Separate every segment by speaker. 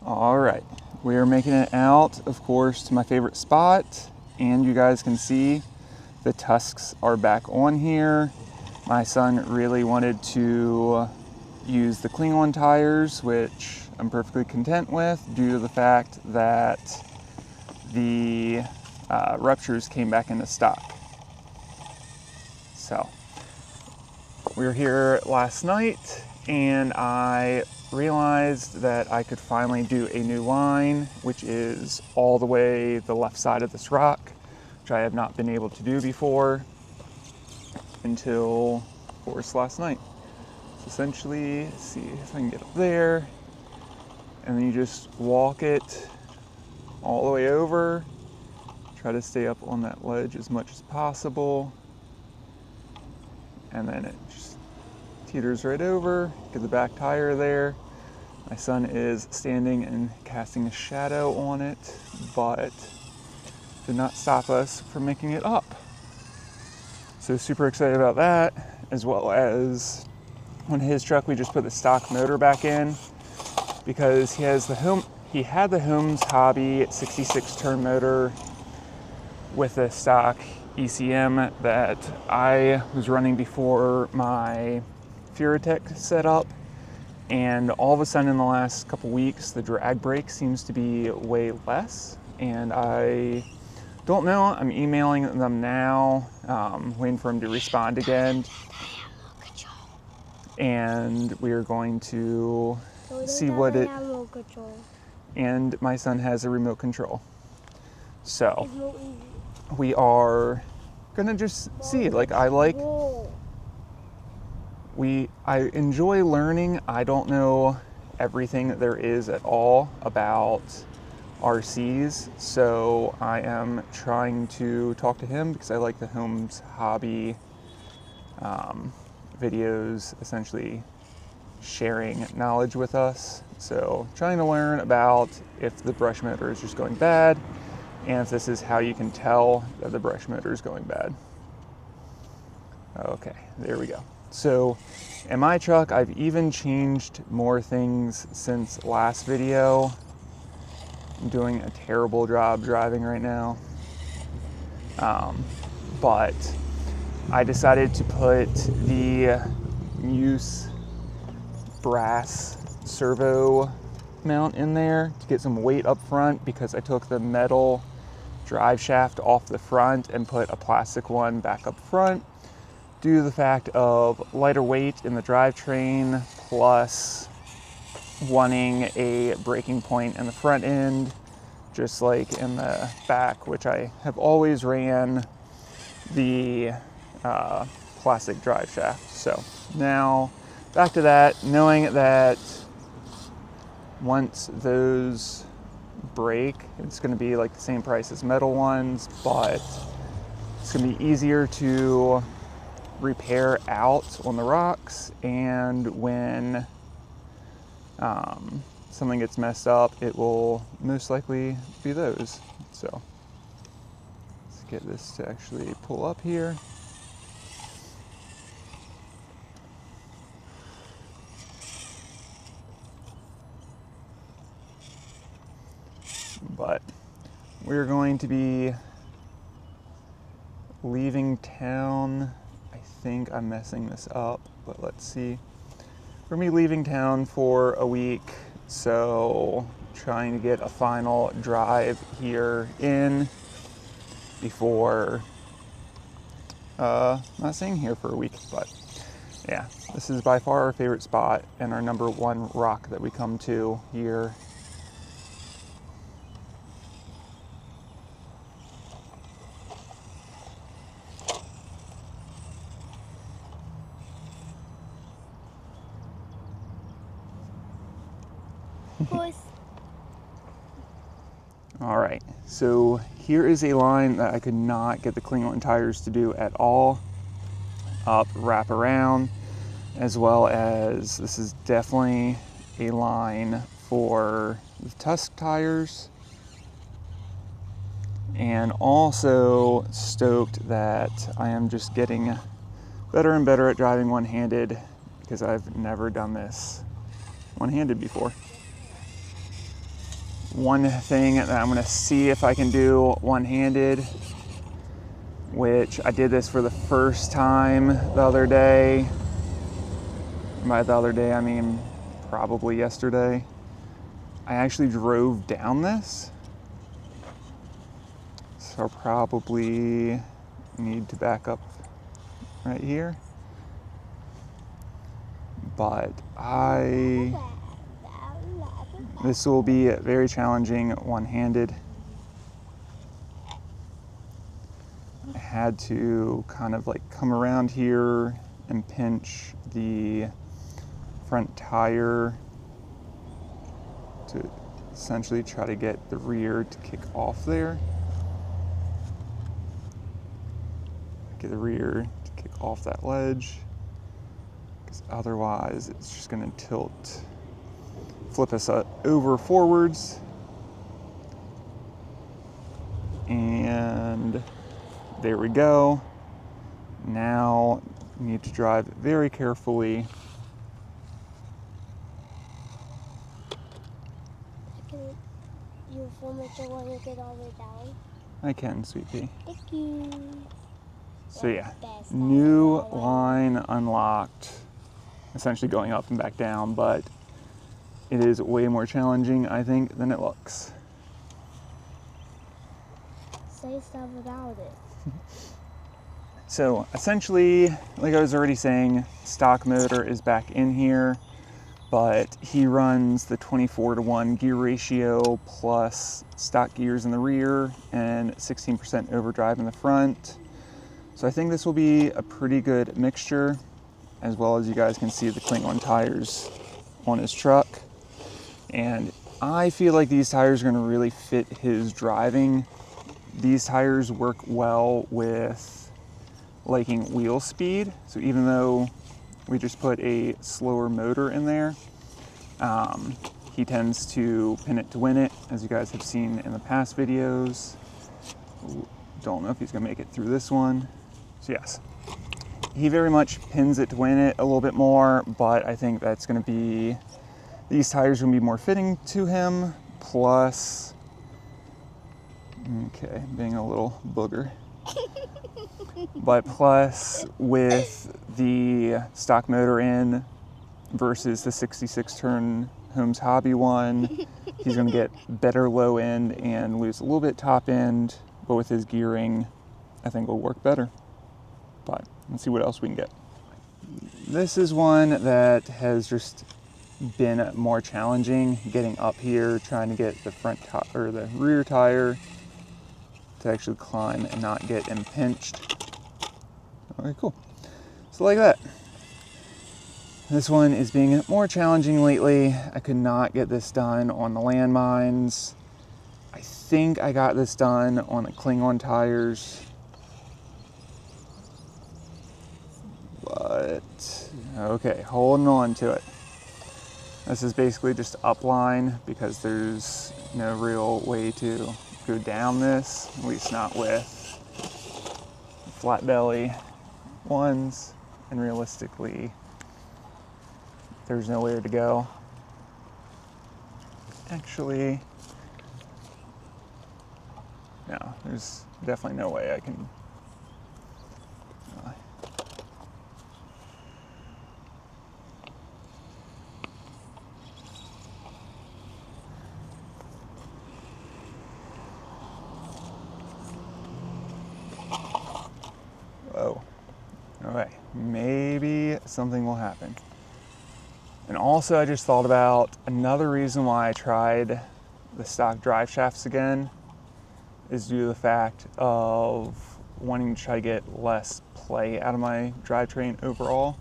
Speaker 1: All right, we are making it out, of course, to my favorite spot, and you guys can see the tusks are back on here. My son really wanted to use the cling on tires, which I'm perfectly content with due to the fact that the ruptures came back into stock. So we were here last night and I realized that I could finally do a new line, which is all the way the left side of this rock, which I have not been able to do before until, of course, last night. So essentially, let's see if I can get up there, and then you just walk it all the way over. Try to stay up on that ledge as much as possible, and then it just teeters right over. Get the back tire there. My son is standing and casting a shadow on it, but did not stop us from making it up. So super excited about that, as well as on his truck we just put the stock motor back in because he had the Holmes Hobby 66 turn motor with a stock ECM that I was running before my Furatech setup, and all of a sudden in the last couple weeks the drag brake seems to be way less, and I don't know. I'm emailing them now, waiting for him to respond again, and we are going to see what it. And my son has a remote control, so we are gonna just see. I enjoy learning. I don't know everything that there is at all about RCs, so I am trying to talk to him because I like the Holmes Hobby videos, essentially sharing knowledge with us. So trying to learn about if the brush motor is just going bad, and if this is how you can tell that the brush motor is going bad. Okay, there we go. So in my truck, I've even changed more things since last video. I'm doing a terrible job driving right now. But I decided to put the Muse brass servo mount in there to get some weight up front, because I took the metal drive shaft off the front and put a plastic one back up front due to the fact of lighter weight in the drivetrain, plus wanting a braking point in the front end just like in the back, which I have always ran the plastic drive shaft. So now back to that, knowing that once those break, it's going to be like the same price as metal ones, but it's going to be easier to repair out on the rocks, and when something gets messed up, it will most likely be those. So let's get this to actually pull up here. But we're going to be leaving town. I think I'm messing this up, but let's see. We're going to be leaving town for a week, so trying to get a final drive here in before not staying here for a week. But yeah, this is by far our favorite spot and our number one rock that we come to here. All right, so here is a line that I could not get the cling-on tires to do at all. Up, wrap around, as well as this is definitely a line for the Tusk tires. And also stoked that I am just getting better and better at driving one-handed, because I've never done this one-handed before. One thing that I'm gonna see if I can do one-handed, which I did this for the first time the other day. By the other day, I mean probably yesterday. I actually drove down this, so I'll probably need to back up right here. But this will be very challenging one-handed. I had to kind of like come around here and pinch the front tire to essentially try to get the rear to kick off there. Get the rear to kick off that ledge, because otherwise it's just going to tilt, flip us over forwards. And there we go. Now you need to drive very carefully.
Speaker 2: You film it when you get all the way down?
Speaker 1: I can, sweet pea.
Speaker 2: Thank you.
Speaker 1: So yeah, new line unlocked, essentially going up and back down, but it is way more challenging, I think, than it looks.
Speaker 2: Say stuff about it.
Speaker 1: So essentially, like I was already saying, stock motor is back in here, but he runs the 24:1 gear ratio plus stock gears in the rear and 16% overdrive in the front. So I think this will be a pretty good mixture, as well as you guys can see the Klingon tires on his truck. And I feel like these tires are going to really fit his driving. These tires work well with liking wheel speed. So even though we just put a slower motor in there, he tends to pin it to win it, as you guys have seen in the past videos. Don't know if he's going to make it through this one. So yes, he very much pins it to win it a little bit more, but I think that's going to be, these tires are going to be more fitting to him, plus, okay, being a little booger. But plus, with the stock motor in versus the 66 turn Holmes Hobby one, he's going to get better low end and lose a little bit top end, but with his gearing, I think it'll work better. But let's see what else we can get. This is one that has just been more challenging, getting up here, trying to get the front or the rear tire to actually climb and not get impinged. Okay, cool. So like that. This one is being more challenging lately. I could not get this done on the landmines. I think I got this done on the Klingon tires. But, okay, holding on to it. This is basically just upline because there's no real way to go down this, at least not with flat belly ones, and realistically, there's nowhere to go. Actually, no, there's definitely no way I can. Whoa. Okay, maybe something will happen. And also, I just thought about another reason why I tried the stock drive shafts again is due to the fact of wanting to try to get less play out of my drivetrain overall.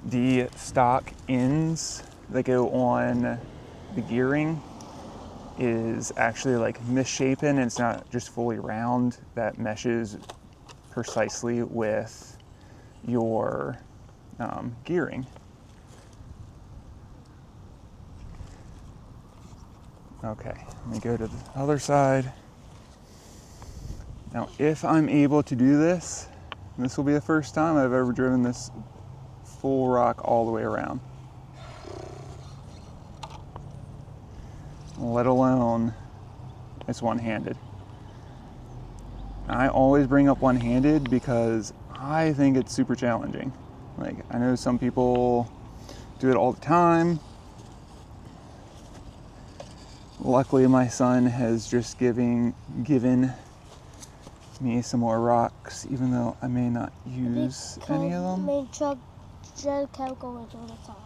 Speaker 1: The stock ends that go on the gearing is actually like misshapen, and it's not just fully round. That meshes precisely with your gearing. Okay, let me go to the other side. Now, if I'm able to do this, this will be the first time I've ever driven this full rock all the way around. let alone it's one-handed. I always bring up one-handed because I think it's super challenging. Like, I know some people do it all the time. Luckily, my son has just given me some more rocks, even though I may not use any of them.
Speaker 2: Main truck just kept going all the time.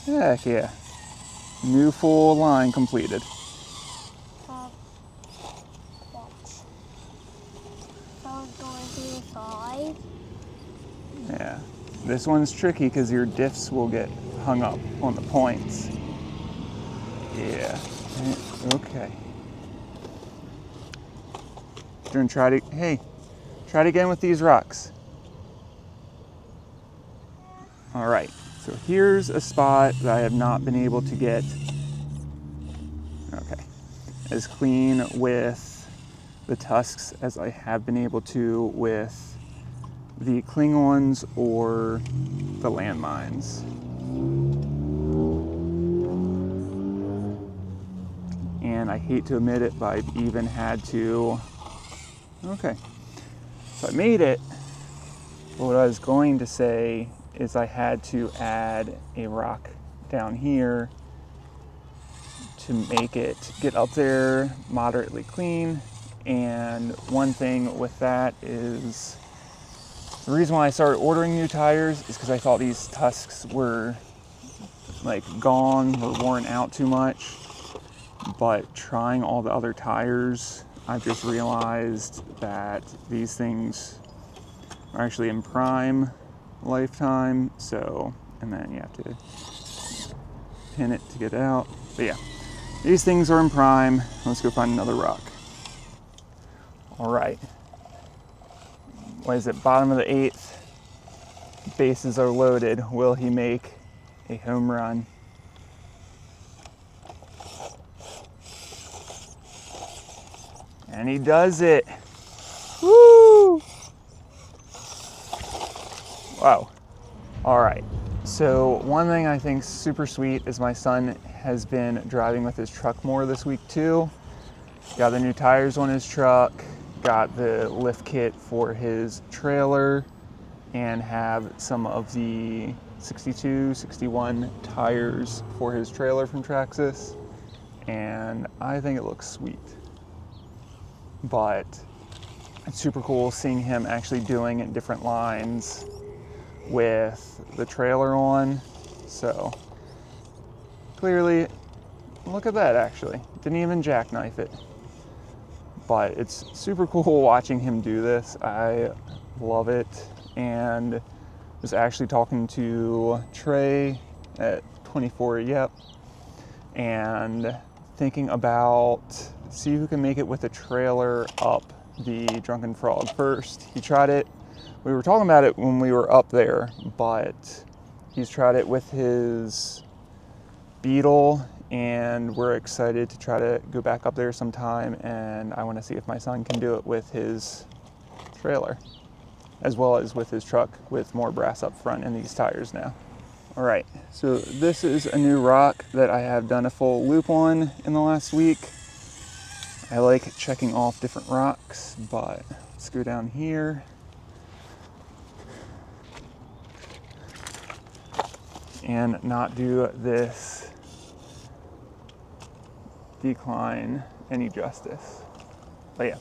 Speaker 1: Heck yeah. New full line completed.
Speaker 2: Watch. So going to the side.
Speaker 1: Yeah. This one's tricky because your diffs will get hung up on the points. Yeah. Okay. Gonna try it again with these rocks. All right. So here's a spot that I have not been able to get, okay, as clean with the tusks as I have been able to with the Klingons or the landmines. And I hate to admit it, but I've even had to, okay, so I made it. But what I was going to say is I had to add a rock down here to make it get up there moderately clean. And one thing with that is the reason why I started ordering new tires is because I thought these tusks were like gone or worn out too much. But trying all the other tires, I've just realized that these things are actually in prime lifetime. So, and then you have to pin it to get it out. But yeah, these things are in prime. Let's go find another rock. All right. What is it? Bottom of the 8th. Bases are loaded. Will he make a home run? And he does it. Woo! Wow. All right. So one thing I think super sweet is my son has been driving with his truck more this week too. Got the new tires on his truck, got the lift kit for his trailer, and have some of the 62, 61 tires for his trailer from Traxxas. And I think it looks sweet. But it's super cool seeing him actually doing it in different lines with the trailer on. So clearly, look at that actually. Didn't even jackknife it. But it's super cool watching him do this. I love it. And was actually talking to Trey at 24 Yep and thinking about see who can make it with a trailer up the Drunken Frog first. He tried it. We were talking about it when we were up there, but he's tried it with his Beetle, and we're excited to try to go back up there sometime, and I want to see if my son can do it with his trailer, as well as with his truck with more brass up front and these tires now. All right, so this is a new rock that I have done a full loop on in the last week. I like checking off different rocks, but let's go down here. And not do this decline any justice. But yeah,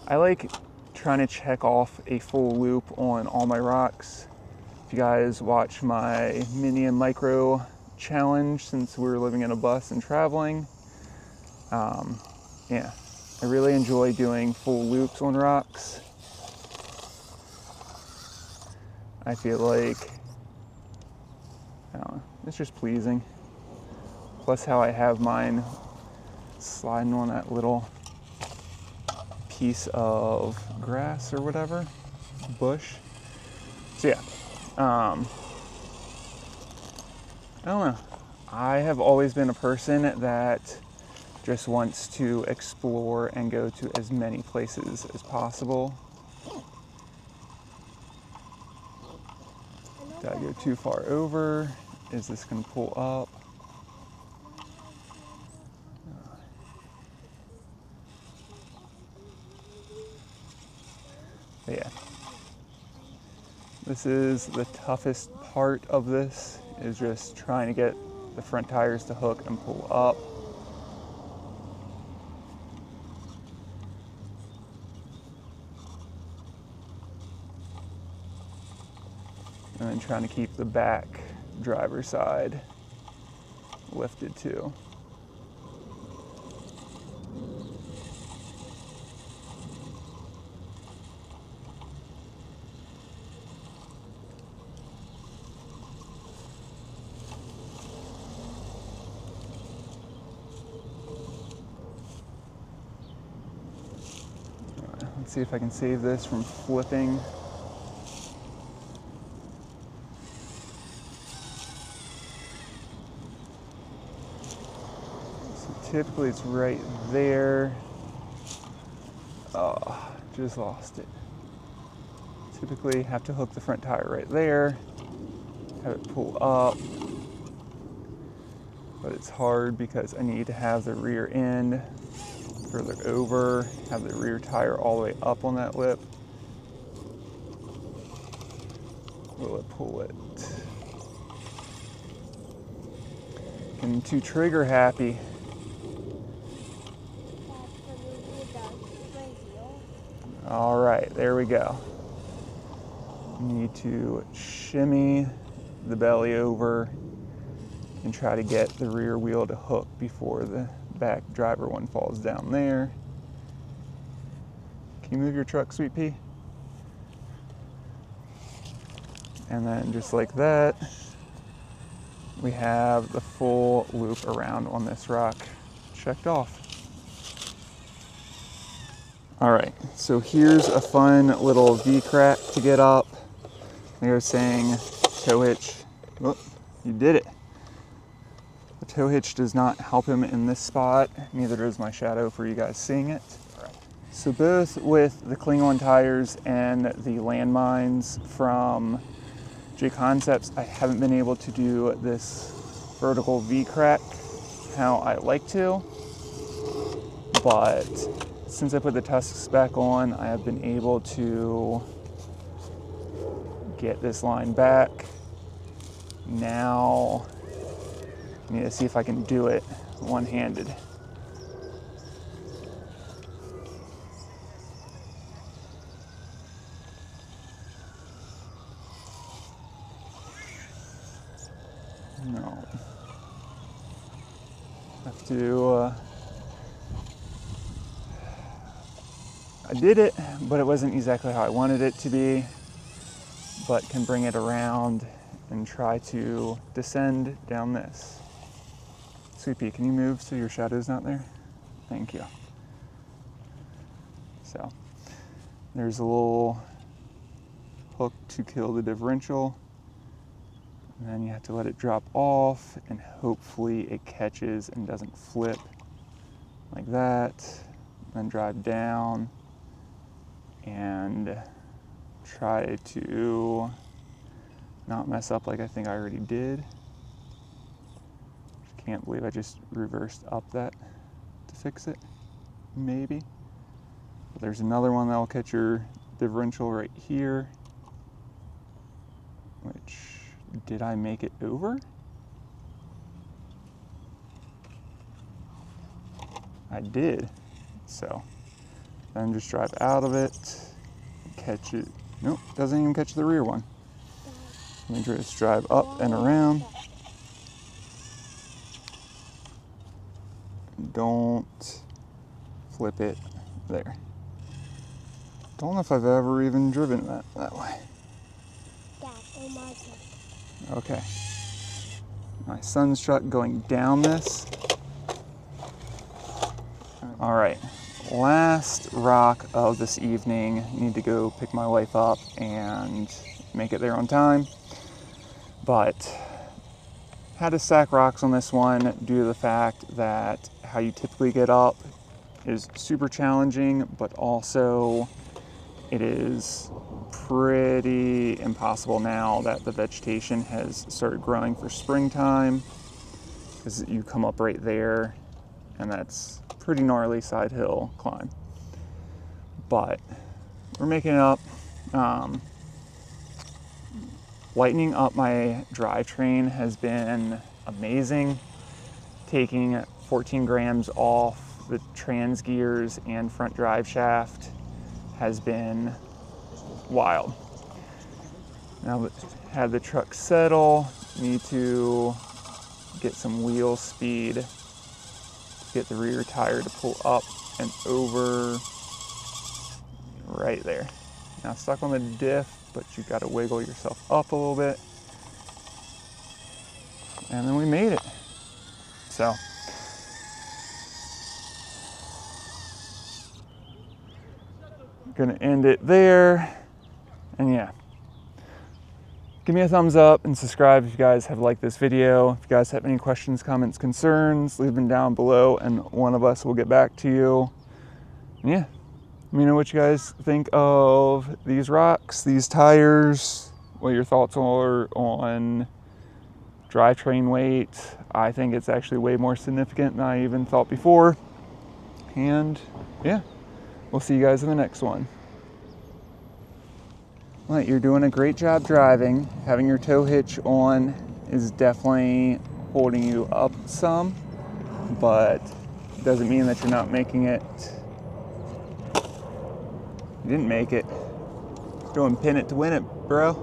Speaker 1: I like trying to check off a full loop on all my rocks. If you guys watch my mini and micro challenge since we were living in a bus and traveling, yeah, I really enjoy doing full loops on rocks. I feel like, I don't know, it's just pleasing. Plus how I have mine sliding on that little piece of grass or whatever, bush. So yeah, I don't know. I have always been a person that just wants to explore and go to as many places as possible. Did I go too far over? Is this going to pull up? But yeah. This is the toughest part of this, is just trying to get the front tires to hook and pull up. And then trying to keep the back driver's side lifted too. Let's see if I can save this from flipping. So typically it's right there. Oh, just lost it. Typically have to hook the front tire right there, have it pull up. But it's hard because I need to have the rear end further over, have the rear tire all the way up on that lip. Will it pull it? Getting too trigger happy. All right, there we go. Need to shimmy the belly over and try to get the rear wheel to hook before the back driver one falls down there. Can you move your truck, Sweet Pea? And then just like that, we have the full loop around on this rock checked off. All right, so here's a fun little V-crack to get up. Like I was saying, tow hitch. Oh, you did it. The tow hitch does not help him in this spot, neither does my shadow for you guys seeing it. So both with the cling-on tires and the landmines from Jconcepts, I haven't been able to do this vertical V-crack how I like to, but since I put the tusks back on, I have been able to get this line back. Now I need to see if I can do it one-handed. No. Have to, I did it, but it wasn't exactly how I wanted it to be, but can bring it around and try to descend down this. Sweet Pea, can you move so your shadow's not there? Thank you. So, there's a little hook to kill the differential, and then you have to let it drop off, and hopefully it catches and doesn't flip like that. Then drive down and try to not mess up like I think I already did. Can't believe I just reversed up that to fix it, maybe. But there's another one that'll catch your differential right here, which, did I make it over? I did. So then just drive out of it, catch it. Nope, doesn't even catch the rear one. Let me just drive up and around. Don't flip it there. Don't know if I've ever even driven that way. Okay. My son's truck going down this. All right, last rock of this evening. Need to go pick my wife up and make it there on time. But had to stack rocks on this one due to the fact that how you typically get up is super challenging, but also it is pretty impossible now that the vegetation has started growing for springtime, because you come up right there and that's pretty gnarly side hill climb. But we're making it up. Lightening up my drivetrain has been amazing. Taking 14 grams off the trans gears and front drive shaft has been wild. Now that had the truck settle, need to get some wheel speed, get the rear tire to pull up and over right there. Now stuck on the diff, but you got to wiggle yourself up a little bit. And then we made it. So I'm gonna end it there. And yeah, give me a thumbs up and subscribe if you guys have liked this video. If you guys have any questions, comments, concerns, leave them down below and one of us will get back to you. And yeah, let me know what you guys think of these rocks, these tires, what your thoughts are on drivetrain weight. I think it's actually way more significant than I even thought before. And yeah, we'll see you guys in the next one. Well, you're doing a great job driving. Having your tow hitch on is definitely holding you up some, but it doesn't mean that you're not making it. You didn't make it. Doing pin it to win it, bro.